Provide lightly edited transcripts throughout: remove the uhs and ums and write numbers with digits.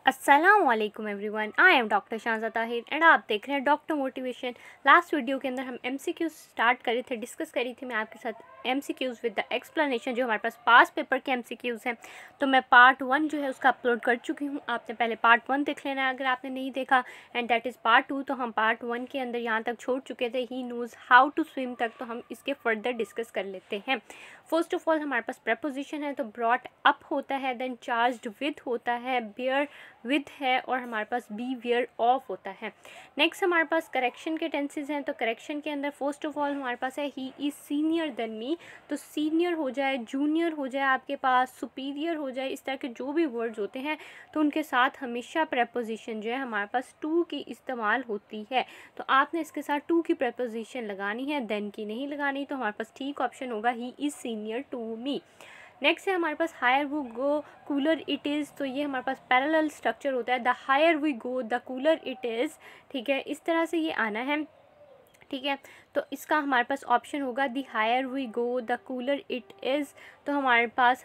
अस्सलामुअलैकुम everyone, I am doctor Shahza Tahir and आप देख रहे हैं डॉक्टर मोटिवेशन। लास्ट वीडियो के अंदर हम एमसीक्यूज स्टार्ट करे थे, डिस्कस करी थी मैं आपके साथ एमसीक्यूज विद द एक्सप्लेनेशन, जो हमारे पास पास पेपर के एमसीक्यूज हैं। तो मैं पार्ट 1 जो है उसका अपलोड कर चुकी हूँ। आपने पहले पार्ट 1 देख लेना है अगर आपने नहीं देखा, एंड दैट इज़ पार्ट 2। तो हम पार्ट 1 के अंदर यहाँ तक छोड़ चुके थे, he knows how to swim तक। तो हम इसके फर्दर डिस्कस कर लेते हैं। फर्स्ट ऑफ ऑल हमारे पास प्रपोजिशन है, तो ब्रॉट अप होता है, देन चार्ज्ड विद होता है, बेयर विद है, और हमारे पास बी वेयर ऑफ होता है। नेक्स्ट हमारे पास करेक्शन के टेंसेज हैं। तो करेक्शन के अंदर फर्स्ट ऑफ ऑल हमारे पास है he is senior than me. तो सीनियर हो जाए, जूनियर हो जाए, आपके पास सुपीरियर हो जाए, इस तरह के जो भी वर्ड्स होते हैं तो उनके साथ हमेशा प्रपोजिशन जो है हमारे पास टू की इस्तेमाल होती है। तो आपने इसके साथ टू की प्रपोजिशन लगानी है, देन की नहीं लगानी। तो हमारे पास ठीक ऑप्शन होगा he is senior to me. Next है हमारे पास higher we go cooler it is. तो ये हमारे पास पैरेलल स्ट्रक्चर होता है, the higher we go the cooler it is. ठीक है, इस तरह से ये आना है। ठीक है, तो इसका हमारे पास ऑप्शन होगा the higher we go the cooler it is. तो हमारे पास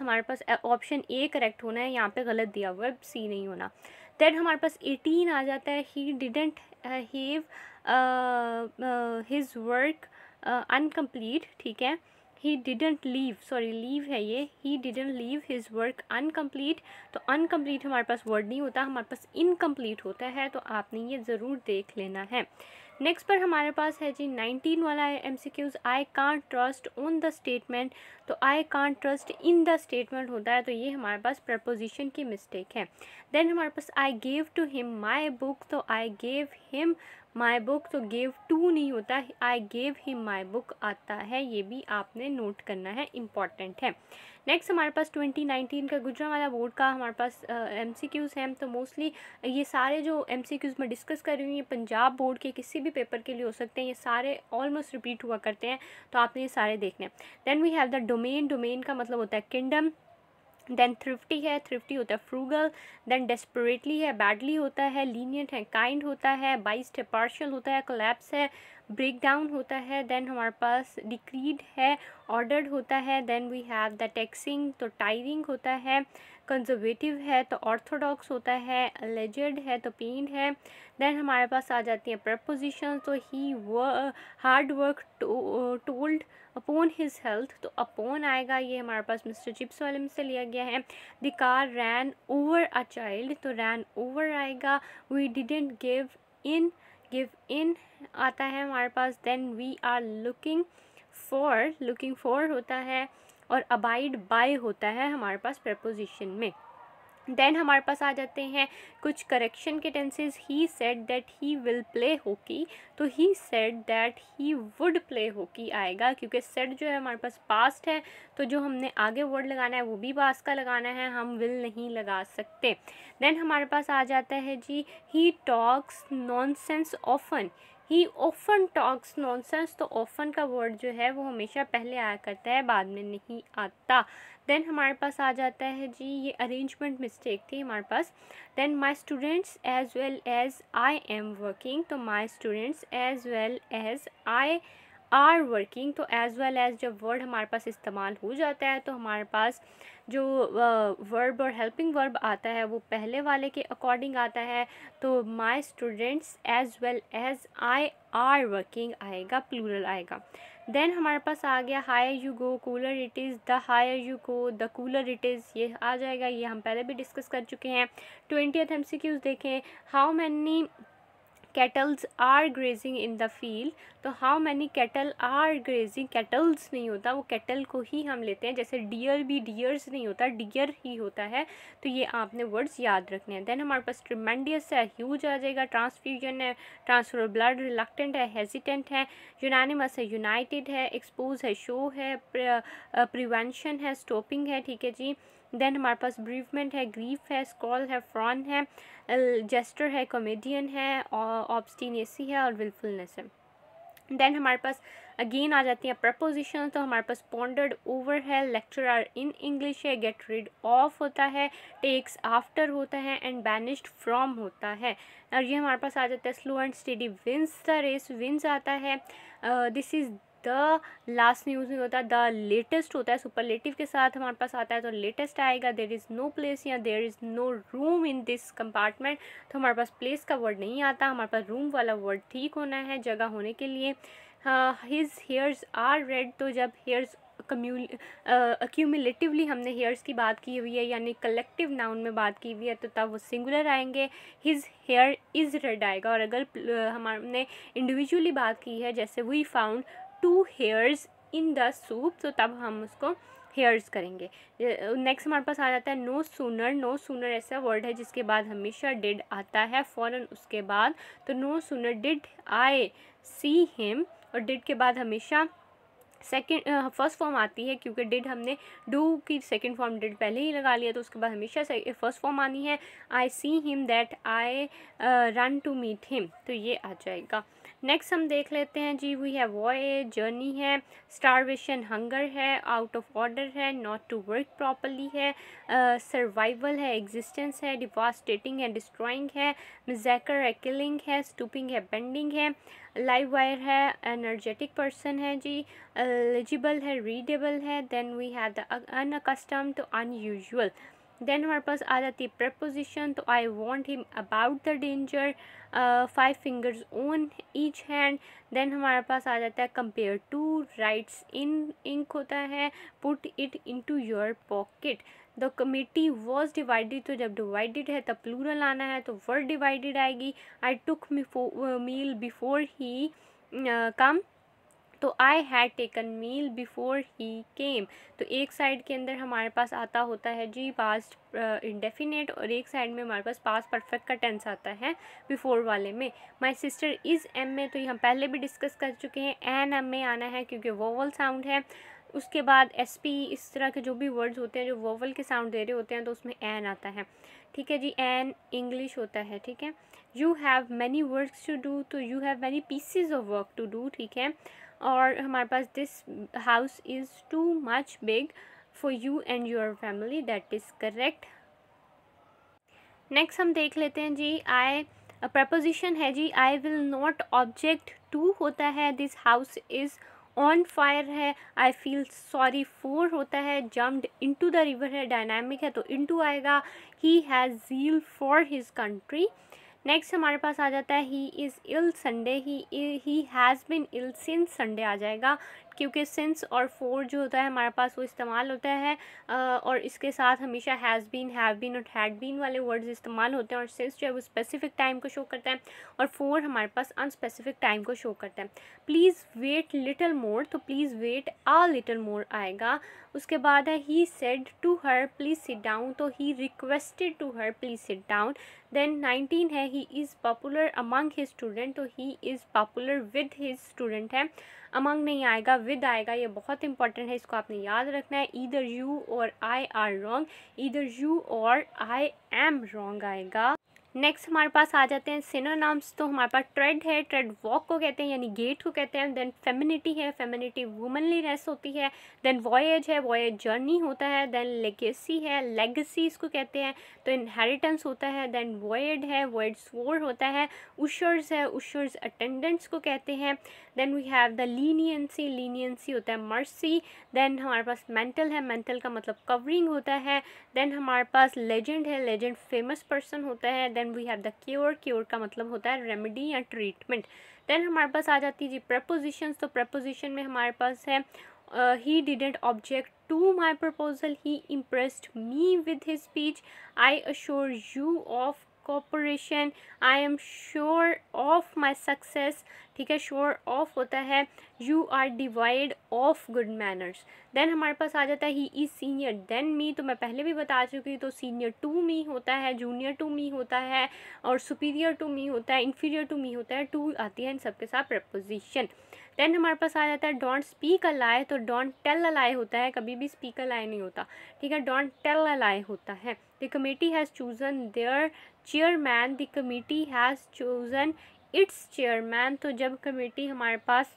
ऑप्शन ए करेक्ट होना है, यहाँ पे गलत दिया हुआ है, सी नहीं होना। देन हमारे पास 18 आ जाता है, he didn't have his work incomplete. ठीक है, he didn't leave, sorry leave है ये, he didn't leave his work incomplete. तो अनकम्प्लीट हमारे पास वर्ड नहीं होता, हमारे पास इनकम्प्लीट होता है। तो आपने ये ज़रूर देख लेना है। नेक्स्ट पर हमारे पास है जी 19 वाला है MCQs, I can't trust on the statement. तो I can't trust in the statement होता है, तो ये हमारे पास प्रपोजिशन की मिस्टेक है। देन हमारे पास I gave to him my book. तो I gave him my book, तो गेव टू नहीं होता, I gave him my book आता है। ये भी आपने नोट करना है, इम्पॉर्टेंट है। नेक्स्ट हमारे पास 2019 का गुजरांवाला बोर्ड का हमारे पास एमसीक्यूज़ हैं। तो मोस्टली ये सारे जो एमसीक्यूज़ मैं डिस्कस कर रही हूँ ये पंजाब बोर्ड के किसी भी पेपर के लिए हो सकते हैं। ये सारे ऑलमोस्ट रिपीट हुआ करते हैं, तो आपने ये सारे देखने हैं। Then we have the domain. Domain का मतलब होता है किंगडम। देन थ्रिफ्टी है, थ्रिफ्टी होता है फ्रूगल। देन डेस्परेटली है, बैडली होता है। लीनियंट है, काइंड होता है। बाइस्ड है, पार्शियल होता है। कोलैप्स है, ब्रेक डाउन होता है। देन हमारे पास डिक्रीड है, ऑर्डर्ड होता है। Then we have the taxing, तो टायरिंग होता है। कंजर्वेटिव है तो ऑर्थोडॉक्स होता है। अलेजेड है तो पेंड है। देन हमारे पास आ जाती है प्रपोजिशन। तो he hard work told upon his health, तो अपॉन आएगा, ये हमारे पास मिस्टर चिप्स वाले में से लिया गया है। The car ran over a child, तो रैन ओवर आएगा। वी डिडेंट गिव इन आता है हमारे पास। Then we are looking for होता है, और अबाइड बाय होता है हमारे पास प्रपोजिशन में। देन हमारे पास आ जाते हैं कुछ करेक्शन के tenses. He said that he will play hockey, तो he said that he would play hockey आएगा, क्योंकि सेड जो है हमारे पास पास्ट है, तो जो हमने आगे वर्ड लगाना है वो भी पास्ट का लगाना है, हम विल नहीं लगा सकते। देन हमारे पास आ जाता है जी he talks nonsense often. He often talks nonsense, तो ऑफन का वर्ड जो है वो हमेशा पहले आया करता है, बाद में नहीं आता। देन हमारे पास आ जाता है जी, ये अरेंजमेंट मिस्टेक थी हमारे पास। Then my students as well as I am working, तो my students as well as I are working. तो एज वेल एज जब वर्ड हमारे पास इस्तेमाल हो जाता है तो हमारे पास जो वर्ब और हेल्पिंग वर्ब आता है वो पहले वाले के अकॉर्डिंग आता है। तो my students as well as I are working आएगा, प्लूरल आएगा। देन हमारे पास आ गया higher you go cooler it is, the higher you go the cooler it is, ये आ जाएगा। ये हम पहले भी डिस्कस कर चुके हैं। 20th MCQs देखें। How many cattles are grazing in the field, तो how many cattle are grazing, cattles नहीं होता, वो कैटल को ही हम लेते हैं। जैसे डियर भी डियर्स नहीं होता, डियर ही होता है। तो ये आपने वर्ड्स याद रखने हैं। देन हमारे पास ट्रिमेंडियस है, ह्यूज आ जाएगा। ट्रांसफ्यूजन है, ट्रांसफर ऑफ ब्लड। रिलक्टेंट है, हेजिटेंट है। यूनानिमस है, यूनाइटेड है। एक्सपोज है, शो है। प्रिवेंशन है, स्टॉपिंग है। ठीक है जी। देन हमारे पास ब्रीवमेंट है, ग्रीफ है। स्क्रॉल है, फ्रॉन है। जेस्टर है, कॉमेडियन है। ऑब्स्टिनेसी है, और विलफुलनेस है। देन हमारे पास अगेन आ जाती है प्रपोजिशन। तो हमारे पास पॉन्डर्ड ओवर है। लेक्चरर इन इंग्लिश है। गेट रिड ऑफ होता है। टेक्स आफ्टर होता है, एंड बैनिश्ड फ्रॉम होता है। और ये हमारे पास आ जाता है slow and steady wins the race, wins आता है। This is the last news नहीं होता, द लेटेस्ट होता है, सुपरलेटिव के साथ हमारे पास आता है तो लेटेस्ट आएगा। देयर इज़ नो प्लेस या there is no room in this compartment, तो हमारे पास प्लेस का वर्ड नहीं आता, हमारे पास रूम वाला वर्ड ठीक होना है जगह होने के लिए। हिज हेयर्स आर रेड, तो जब हेयर्स अक्यूमुलेटिवली हमने हेयर्स की बात की हुई है यानी कलेक्टिव नाउन में बात की हुई है तो तब वो सिंगुलर आएंगे, हिज हेयर इज़ रेड आएगा। और अगर हमने इंडिविजुअली बात की है जैसे we found 2 hairs in the soup, तो तब हम उसको हेयर्स करेंगे। नेक्स्ट हमारे पास आ जाता है नो सूनर। नो सूनर ऐसा वर्ड है जिसके बाद हमेशा डिड आता है फ़ौरन उसके बाद, तो no sooner did I see him, और डिड के बाद हमेशा सेकेंड फर्स्ट फॉर्म आती है क्योंकि डिड हमने डू की सेकेंड फॉर्म डिड पहले ही लगा लिया, तो उसके बाद हमेशा फर्स्ट फॉर्म आनी है। I see him that I run to meet him, तो ये आ जाएगा। नेक्स्ट हम देख लेते हैं जी, वी है वॉयेज जर्नी है, स्टारवेशन हंगर है, आउट ऑफ ऑर्डर है, नॉट टू वर्क प्रॉपरली है, सर्वाइवल है, एग्जिस्टेंस है, डिवास्टेटिंग है, डिस्ट्रॉइंग है, मिजैकर है, किलिंग है, स्टूपिंग है, बेंडिंग है, लाइव वायर है, एनर्जेटिक पर्सन है जी, एलिजिबल है, रीडेबल है, देन वी हैव द अनअकस्टम्ड तो अनयूजुअल। देन हमारे पास आ जाती है प्रपोजिशन, तो I want him about the danger, 5 fingers on each hand. Then हमारे पास आ जाता है compare to, writes in ink होता है, put it into your pocket. The committee was divided, तो जब डिवाइडेड है तब प्लूरल आना है तो वर्ड डिवाइडेड आएगी। आई टुक मील बिफोर ही कम, तो I had taken meal before he came, तो एक साइड के अंदर हमारे पास आता होता है जी पास्ट इंडेफिनेट और एक साइड में हमारे पास पास्ट परफेक्ट का टेंस आता है बिफोर वाले में। माई सिस्टर इज़ एम में, तो ये हम पहले भी डिस्कस कर चुके हैं, एन एम में आना है क्योंकि वोवल साउंड है। उसके बाद एस पी, इस तरह के जो भी वर्ड्स होते हैं जो वोवल के साउंड दे रहे होते हैं तो उसमें एन आता है, ठीक है जी। एन इंग्लिश होता है, ठीक है। You have many works to do, तो you have many pieces of work to do, ठीक है। और हमारे पास this house is too much big for you and your family, that is correct. Next हम देख लेते हैं जी, आई प्रपोजिशन है जी, I will not object to होता है, this house is on fire है, आई फील सॉरी फॉर होता है, जम्प्ड इनटू द रिवर है, डायनामिक है तो इनटू आएगा, he has zeal for his country. Next हमारे पास आ जाता है he is ill Sunday, he has been ill since Sunday आ जाएगा क्योंकि सिंस और फोर जो होता है हमारे पास वो इस्तेमाल होता है और इसके साथ हमेशा हैज़ बीन, हैव बीन और हैड बीन वाले वर्ड्स इस्तेमाल होते हैं और सिंस जो है वो स्पेसिफिक टाइम को शो करता है और फोर हमारे पास अनस्पेसिफिक टाइम को शो करता है। प्लीज़ वेट लिटिल मोर, तो please wait a little more आएगा। उसके बाद है he said to her please sit down, तो he requested to her please sit down. Then 19 है he is popular among his student, तो he is popular with his student है, among नहीं आएगा विद आएगा, ये बहुत इंपॉर्टेंट है, इसको आपने याद रखना है। ईदर यू और I R wrong, either you और आई एम रॉन्ग आएगा। नेक्स्ट हमारे पास आ जाते हैं सिनोनिम्स, तो हमारे पास ट्रेड है, ट्रेड वॉक को कहते हैं यानी गेट को कहते हैं। देन फेमिनिटी है, फेमिनिटी वुमनलीनेस होती है। देन वॉयेज है, वॉयेज जर्नी होता है। देन लेगेसी है, लेगेसी इसको कहते हैं तो इनहेरिटेंस होता है। देन वॉयड है, वॉयड स्वोर होता है। उशर्स है, उशर्स अटेंडेंट्स को कहते हैं। Then we have the leniency, leniency होता है मर्सी। देन हमारे पास मेंटल है, मेंटल का मतलब कवरिंग होता है। देन हमारे पास लेजेंड है, लेजेंड फेमस पर्सन होता है। Then we have the cure, cure का मतलब होता है रेमेडी या ट्रीटमेंट। देन हमारे पास आ जाती है जी प्रपोजिशंस, तो प्रपोजिशन में हमारे पास है he didn't object to my proposal, he impressed me with his speech, I assure you of cooperation, I am sure of my success, ठीक है, श्योर ऑफ होता है you are divide of good manners. Then हमारे पास आ जाता है he is senior than me, तो मैं पहले भी बता चुकी, तो सीनियर टू मी होता है, जूनियर टू मी होता है और सुपीरियर टू मी होता है, इन्फीरियर टू मी होता है, टू आती है इन सबके साथ प्रपोजिशन। देन हमारे पास आ जाता है डोंट स्पीक अ लाई, तो डोंट टेल अ लाई होता है, कभी भी स्पीक अ लाई नहीं होता, ठीक है, डोंट टेल अ लाई होता है। The committee has chosen their chairman, the committee has chosen its chairman, तो जब कमेटी हमारे पास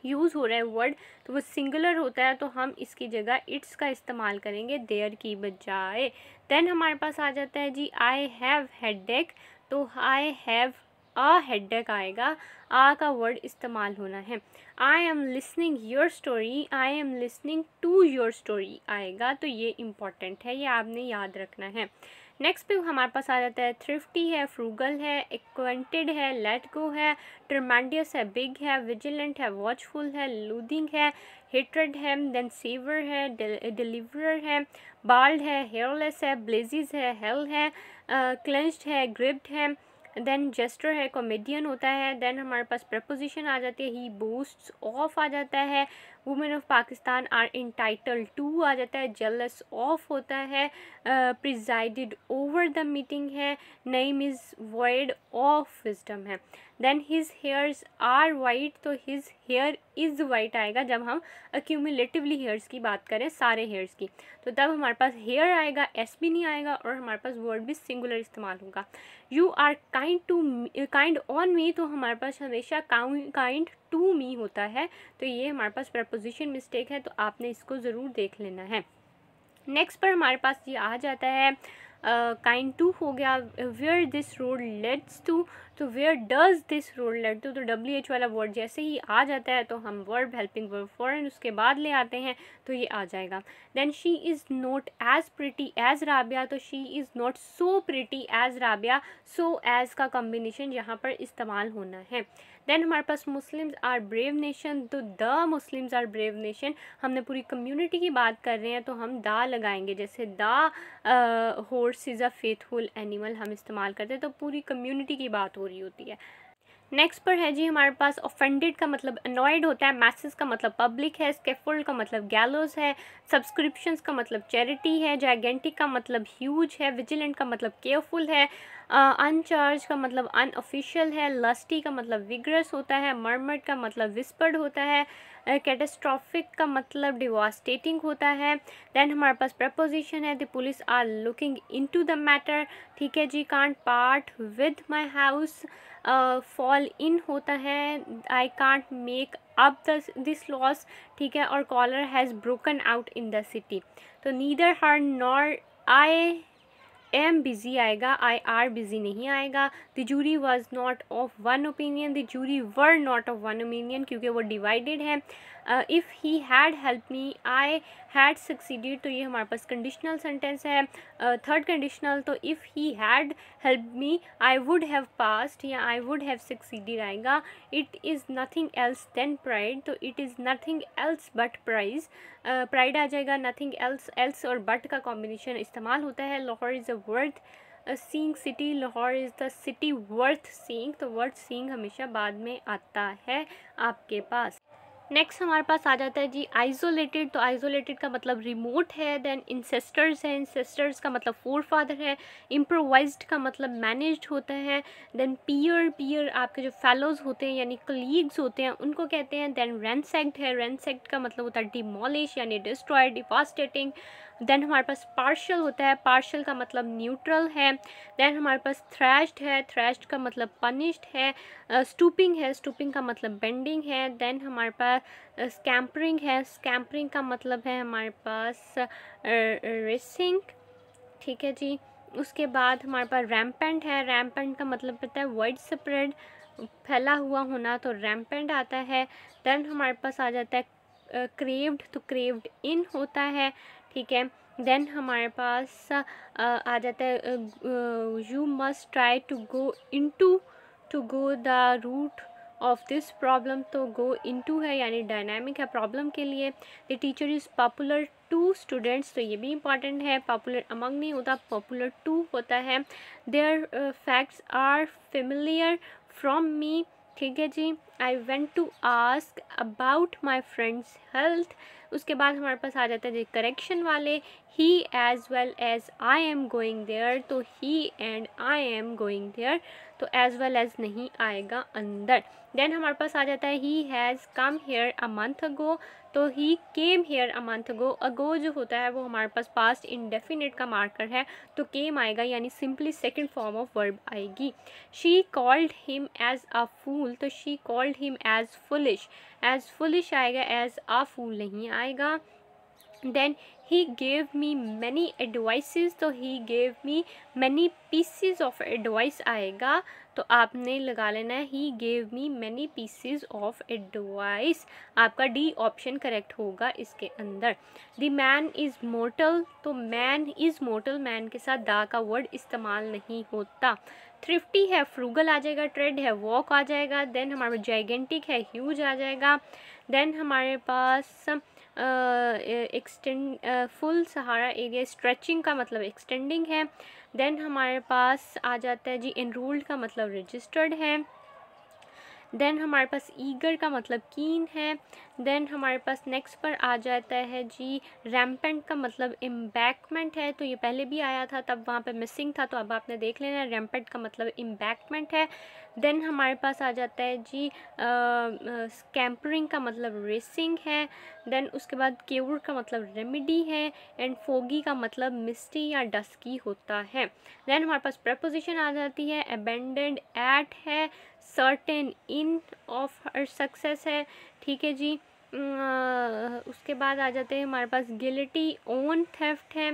यूज़ हो रहा है वर्ड तो वो सिंगुलर होता है तो हम इसकी जगह इट्स का इस्तेमाल करेंगे देयर की बजाय। देन हमारे पास आ जाता है जी आई हैव हेडेक, तो आई हैव अ हेडेक आएगा, आ का वर्ड इस्तेमाल होना है। I am listening your story, I am listening to your story आएगा, तो ये इम्पॉर्टेंट है, ये आपने याद रखना है। नेक्स्ट पे हमारे पास आ जाता है थ्रिफ्टी है, फ्रूगल है, एक्वेंटेड है, लेट गो है, ट्रमेंडियस है, बिग है, विजिलेंट है, वॉचफुल है, लूदिंग है, हेट्रेड है, देन सेवर है, डिलीवरर है, बाल्ड है, हेयरलेस है, ब्लेजिज है, हेल है, क्लेंच्ड है, ग्रिप्ड है, देन जेस्टर है, कॉमेडियन होता है। देन हमारे पास प्रपोजिशन आ जाती है, ही बोस्ट्स ऑफ आ जाता है, women of Pakistan are entitled to आ जाता है, जेलस ऑफ होता है, प्रिजाइडेड ओवर द मीटिंग है, name is word of wisdom है। Then his hairs are white, तो हिज हेयर इज़ वाइट आएगा जब हम अक्यूमुलेटिवली हेयर्स की बात करें, सारे हेयर्स की, तो तब हमारे पास हेयर आएगा, एस भी नहीं आएगा, और हमारे पास वर्ड भी सिंगुलर इस्तेमाल होगा। You are kind on me, तो हमारे पास हमेशा काइंड टू मी होता है, तो ये हमारे पास प्रपोजिशन मिस्टेक है, तो आपने इसको ज़रूर देख लेना है। नेक्स्ट पर हमारे पास ये आ जाता है काइंड टू हो गया, where this road leads to, तो where does this road lead to, तो WH वाला वर्ड जैसे ही आ जाता है तो हम वर्ब हेल्पिंग वर्ब फॉरन उसके बाद ले आते हैं, तो ये आ जाएगा। Then she is not as pretty as Rabia, तो she is not so pretty as Rabia, so as का कॉम्बिनेशन यहाँ पर इस्तेमाल होना है। देन हमारे पास मुस्लिम्स आर ब्रेव नेशन, तो the Muslims are brave nation, हमने पूरी कम्युनिटी की बात कर रहे हैं तो हम दा लगाएंगे, जैसे the horse is a faithful animal हम इस्तेमाल करते हैं, तो पूरी कम्युनिटी की बात हो रही होती है। नेक्स्ट पर है जी हमारे पास ऑफेंडेड का मतलब अनॉयड होता है, मैसेज का मतलब पब्लिक है, स्कैफोल्ड का मतलब गैलोज है, सब्सक्रिप्शंस का मतलब चैरिटी है, जाइगेंटिक का मतलब ह्यूज है, विजिलेंट का मतलब केयरफुल है, अनचार्ज का मतलब अनऑफिशियल है, लस्टी का मतलब विग्रस होता है, मर्मर्ड का मतलब विस्पर्ड होता है, कैटास्ट्रॉफिक का मतलब डिवास्टेटिंग होता है। देन हमारे पास प्रपोजिशन है, the police are looking into the matter, ठीक है जी। Can't part with my house, fall in होता है, I can't make up this loss, ठीक है। और cholera has broken out in the city, तो neither her nor I am busy आएगा, आई आर बिजी नहीं आएगा। The jury was not of one opinion, the jury were not of one opinion, क्योंकि वो divided है। If he had help me I had succeeded, तो ये हमारे पास कंडीशनल सेंटेंस है। थर्ड कंडीशनल, तो if he had help me I would have passed या आई वुड हैव सक्सीडेड आएगा। It is nothing else than pride, तो it is nothing else but pride, pride आ जाएगा। नथिंग एल्स, एल्स और but का combination इस्तेमाल होता है। Lahore is a worth seeing city, Lahore is the city worth seeing, तो वर्थ सीइंग हमेशा बाद में आता है आपके पास। नेक्स्ट हमारे पास आ जाता है जी आइसोलेटेड, तो आइसोलेटेड का मतलब रिमोट है। देन इंसेस्टर्स है, इंसेस्टर्स का मतलब फोर फादर है। इम्प्रोवाइज्ड का मतलब मैनेज्ड होता है। देन पीयर, पीयर आपके जो फेलोज होते हैं यानी कलीग्स होते हैं उनको कहते हैं। देन रेंसेक्ड है, रेंसेक्ड का मतलब होता है डिमोलिश यानी डिस्ट्रॉय, डिवास्टेटिंग। देन हमारे पास पार्शल होता है, पार्शल का मतलब न्यूट्रल है। देन हमारे पास थ्रैश्ड है, थ्रैश्ड का मतलब पनिश्ड है। स्टूपिंग है, स्टूपिंग का मतलब बेंडिंग है। देन हमारे पास स्कैम्परिंग है, स्कैम्परिंग का मतलब है हमारे पास रेसिंग, ठीक है जी। उसके बाद हमारे पास रैम्पेंट है, रैम्पेंट का मतलब पता है वाइड स्प्रेड, फैला हुआ होना, तो रैम्पेंट आता है। देन हमारे पास आ जाता है क्रेव्ड, तो क्रेव्ड इन होता है, ठीक है। देन हमारे पास आ जाता है you must try to go into, to go the root of this problem, तो गो इनटू है यानी डायनामिक है प्रॉब्लम के लिए। The teacher is popular to students, तो ये भी इंपॉर्टेंट है, पॉपुलर अमंग नहीं होता, पॉपुलर टू होता है। There facts are familiar from me, ठीक है जी। I went to ask about my friends health. उसके बाद हमारे पास आ जाता है जी करेक्शन वाले, he as well as I am going there, तो he and I am going there, तो एज वेल एज नहीं आएगा अंदर। देन हमारे पास आ जाता है he has come here a month ago, तो he came here a month अगो। अगो जो होता है वो हमारे पास पास्ट इंडेफिनिट का मार्कर है, तो केम आएगा यानी simply second form of verb आएगी। She called him as a fool, तो she called him as foolish, as foolish आएगा, एज अ फूल नहीं आएगा। Then he gave me many advices, तो he gave me many pieces of advice आएगा, तो आपने लगा लेना है he gave me many pieces of advice. आपका डी ऑप्शन करेक्ट होगा इसके अंदर। द मैन इज़ मोर्टल, तो मैन इज़ मोर्टल, मैन के साथ दा का वर्ड इस्तेमाल नहीं होता। थ्रिफ्टी है, फ्रूगल आ जाएगा, ट्रेड है, वॉक आ जाएगा, देन हमारे पास जाइगेंटिक है, ह्यूज आ जाएगा, देन हमारे पास फुल सहारा एरिया, स्ट्रेचिंग का मतलब एक्सटेंडिंग है, देन हमारे पास आ जाता है जी एनरोल्ड का मतलब रजिस्टर्ड है, देन हमारे पास ईगर का मतलब कीन है, देन हमारे पास नेक्स्ट पर आ जाता है जी रैम्पेंट का मतलब एम्बैकमेंट है, तो ये पहले भी आया था तब वहाँ पे मिसिंग था, तो अब आपने देख लेना रैम्पेंट का मतलब एम्बैकमेंट है। देन हमारे पास आ जाता है जी स्कैम्परिंग का मतलब रेसिंग है, देन उसके बाद क्योर का मतलब रेमेडी है, एंड फोगी का मतलब मिस्टी या डस्की होता है। देन हमारे पास प्रपोजिशन आ जाती है, अबेंडेंड एट है, certain in of her success है, ठीक है जी। उसके बाद आ जाते हैं हमारे पास गिल्टी ओन थेफ्ट है,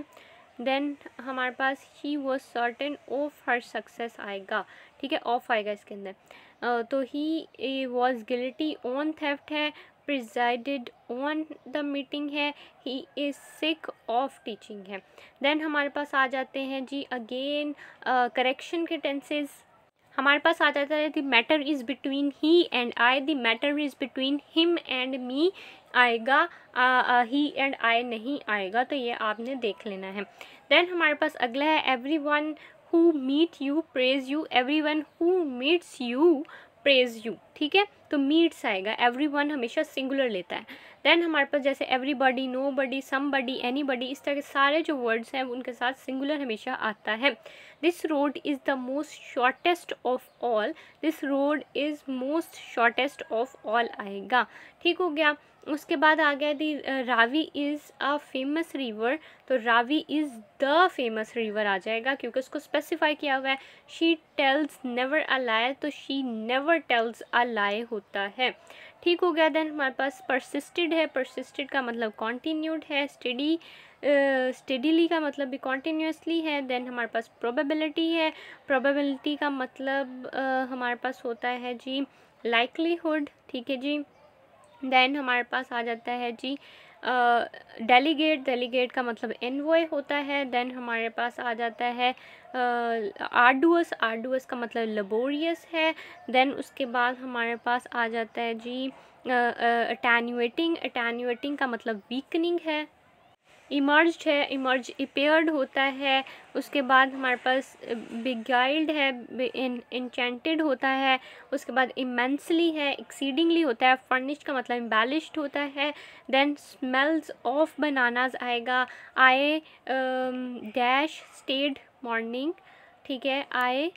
देन हमारे पास he was certain of her success आएगा, ठीक है, ऑफ आएगा इसके अंदर। तो he was guilty on theft है, प्रिजाइडेड ऑन द मीटिंग है, he is sick of teaching है। देन हमारे पास आ जाते हैं जी अगेन करेक्शन के टेंसेस। हमारे पास आ जाता है the matter is between he and I, the matter is between him and me आएगा, ही एंड आई नहीं आएगा, तो ये आपने देख लेना है। देन हमारे पास अगला है every one who meet you praise you, every one who meets you praise you, ठीक है, तो मीट्स आएगा, एवरी वन हमेशा सिंगुलर लेता है। देन हमारे पास जैसे एवरीबडी, नोबडी, समबडी, एनीबडी, इस तरह के सारे जो वर्ड्स हैं उनके साथ सिंगुलर हमेशा आता है। This road is the most shortest of all, this road is most shortest of all आएगा, ठीक हो गया। उसके बाद आ गया the Ravi is a famous river, तो Ravi is the famous river आ जाएगा क्योंकि उसको स्पेसिफाई किया हुआ है। She tells never a lie, तो she never tells a lie होता है, ठीक हो गया। देन हमारे पास परसिस्टेड है, परसिस्टेड का मतलब कॉन्टीन्यूड है, स्टडी स्टेडीली का मतलब भी कॉन्टीन्यूसली है। देन हमारे पास प्रोबेबिलिटी है, प्रोबेबिलिटी का मतलब हमारे पास होता है जी लाइकलीहुड, ठीक है जी। देन हमारे पास आ जाता है जी डेलीगेट, डेलीगेट का मतलब एनवॉय होता है। देन हमारे पास आ जाता है आर्डुअस, आर्डुअस का मतलब लेबोरियस है। देन उसके बाद हमारे पास आ जाता है जी अटेन्यूएटिंग, अटेन्यूएटिंग का मतलब वीकनिंग है। इमर्ज्ड है, इमर्ज अपेयर्ड होता है। उसके बाद हमारे पास बिगाइल्ड है, इंचेंटेड होता है। उसके बाद इमेंसली है, एक्सीडिंगली होता है। फर्निश्ड का मतलब एम्बेलिश्ड होता है। देन स्मेल्स ऑफ बनानाज आएगा। आए डैश स्टेड मॉर्निंग, ठीक है, आए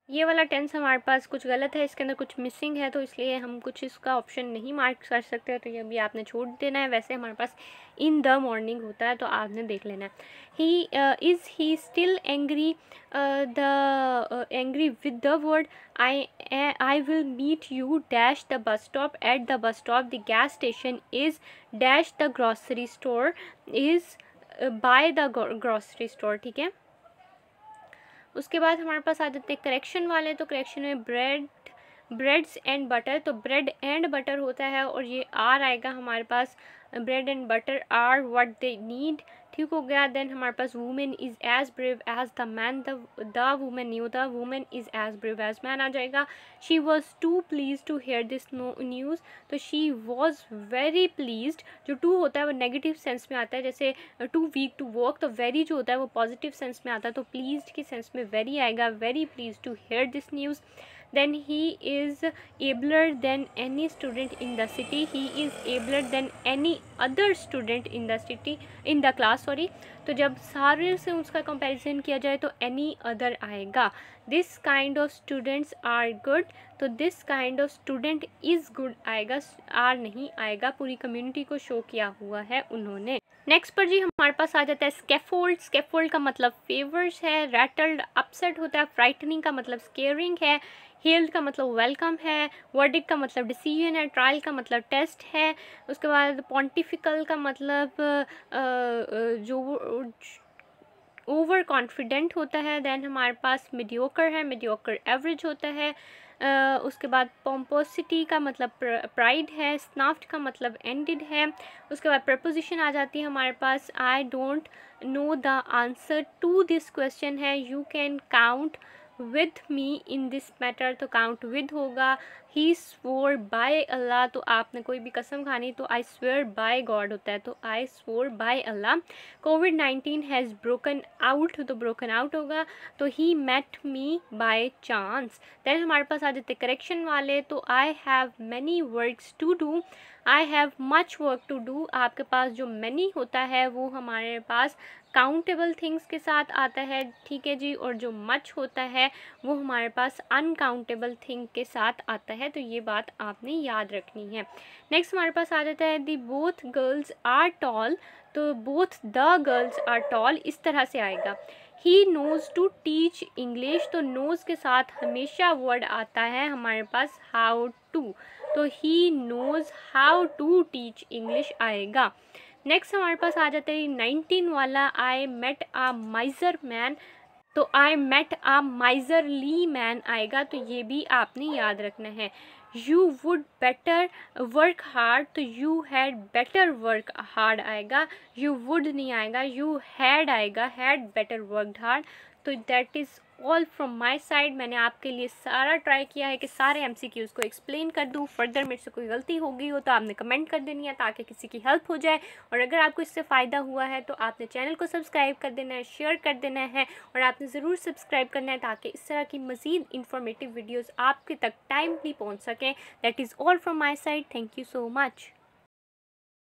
ये वाला टेंस हमारे पास कुछ गलत है, इसके अंदर कुछ मिसिंग है, तो इसलिए हम कुछ इसका ऑप्शन नहीं मार्क कर सकते, तो ये भी आपने छोड़ देना है। वैसे हमारे पास इन द मॉर्निंग होता है, तो आपने देख लेना है। He is he still angry, the angry with the word I will meet you dash the bus stop, at the bus stop the gas station is dash the grocery store is by the grocery store, ठीक है। उसके बाद हमारे पास आ जाते हैं correction वाले, तो करेक्शन में ब्रेड्स एंड बटर, तो ब्रेड एंड बटर होता है और ये आर आएगा हमारे पास, bread and butter are what they need, ठीक हो गया। देन हमारे पास women is as brave as the man, the women new the women is as brave as man आ जाएगा। She was too please to hear this news, तो she was very pleased, जो too होता है वो negative sense में आता है, जैसे टू वीक टू वर्क, तो वेरी जो होता है वो पॉजिटिव सेंस में आता है, तो प्लीज्ड के सेंस में वेरी आएगा, very please to hear this news. then he is abler than any student in the city, he is abler than any other student in the city, in the class, sorry, तो जब सारे से उसका comparison किया जाए तो any other आएगा। this kind of students are good, तो this kind of student is good आएगा, are नहीं आएगा, पूरी कम्युनिटी को शो किया हुआ है उन्होंने। नेक्स्ट पर जी हमारे पास आ जाता है स्कैफोल्ड। स्कैफोल्ड का मतलब फेवर्स है, रैटल्ड अपसेट होता है, फ्राइटनिंग का मतलब स्केयरिंग है, हेल्ड का मतलब वेलकम है, वर्डिक्ट का मतलब डिसीजन है, ट्रायल का मतलब टेस्ट है, उसके बाद पॉन्टिफिकल का मतलब जो ओवर कॉन्फिडेंट होता है। देन हमारे पास मीडियोकर है, मीडियोकर एवरेज होता है। उसके बाद पोम्पोसिटी का मतलब प्राइड है, स्नाफ्ट का मतलब एंडेड है। उसके बाद प्रपोजिशन आ जाती है हमारे पास, I don't know the answer to this question है, you can count with me in this matter, तो काउंट विद होगा। ही स्वोर बाय अल्लाह, तो आपने कोई भी कसम खानी तो आई स्वेयर बाय गॉड होता है, तो आई स्वोर बाय अल्लाह। कोविड-19 हैज़ ब्रोकन आउट, तो ब्रोकन आउट होगा, तो he met me by chance. देन हमारे पास आ जाते करेक्शन वाले, तो I have many works to do, I have much work to do. आपके पास जो मैनी होता है वो हमारे पास काउंटेबल थिंग्स के साथ आता है, ठीक है जी, और जो मच होता है वो हमारे पास अनकाउंटेबल थिंग के साथ आता है, तो ये बात आपने याद रखनी है। नेक्स्ट हमारे पास आ जाता है the both girls are tall, तो both the girls are tall इस तरह से आएगा। He knows to teach English, तो नोज़ के साथ हमेशा वर्ड आता है हमारे पास हाउ टू, तो he knows how to teach English आएगा। नेक्स्ट हमारे पास आ जाता है 19 वाला, आई मेट अ माइजर मैन, तो I met a miserly man आएगा, तो ये भी आपने याद रखना है। You would better work hard, तो you had better work hard आएगा, यू वुड नहीं आएगा, यू हैड आएगा, हैड बेटर वर्कड हार्ड। तो that is all from my side. मैंने आपके लिए सारा ट्राई किया है कि सारे MCQs को एक्सप्लेन कर दूँ। फर्दर मेरे से कोई गलती हो गई हो तो आपने कमेंट कर देनी है ताकि किसी की हेल्प हो जाए, और अगर आपको इससे फ़ायदा हुआ है तो आपने चैनल को सब्सक्राइब कर देना है, शेयर कर देना है, और आपने ज़रूर सब्सक्राइब करना है ताकि इस तरह की मज़ीद इंफॉर्मेटिव वीडियोज़ आपके तक टाइमली पहुँच सकें। That is all from my side. Thank you so much.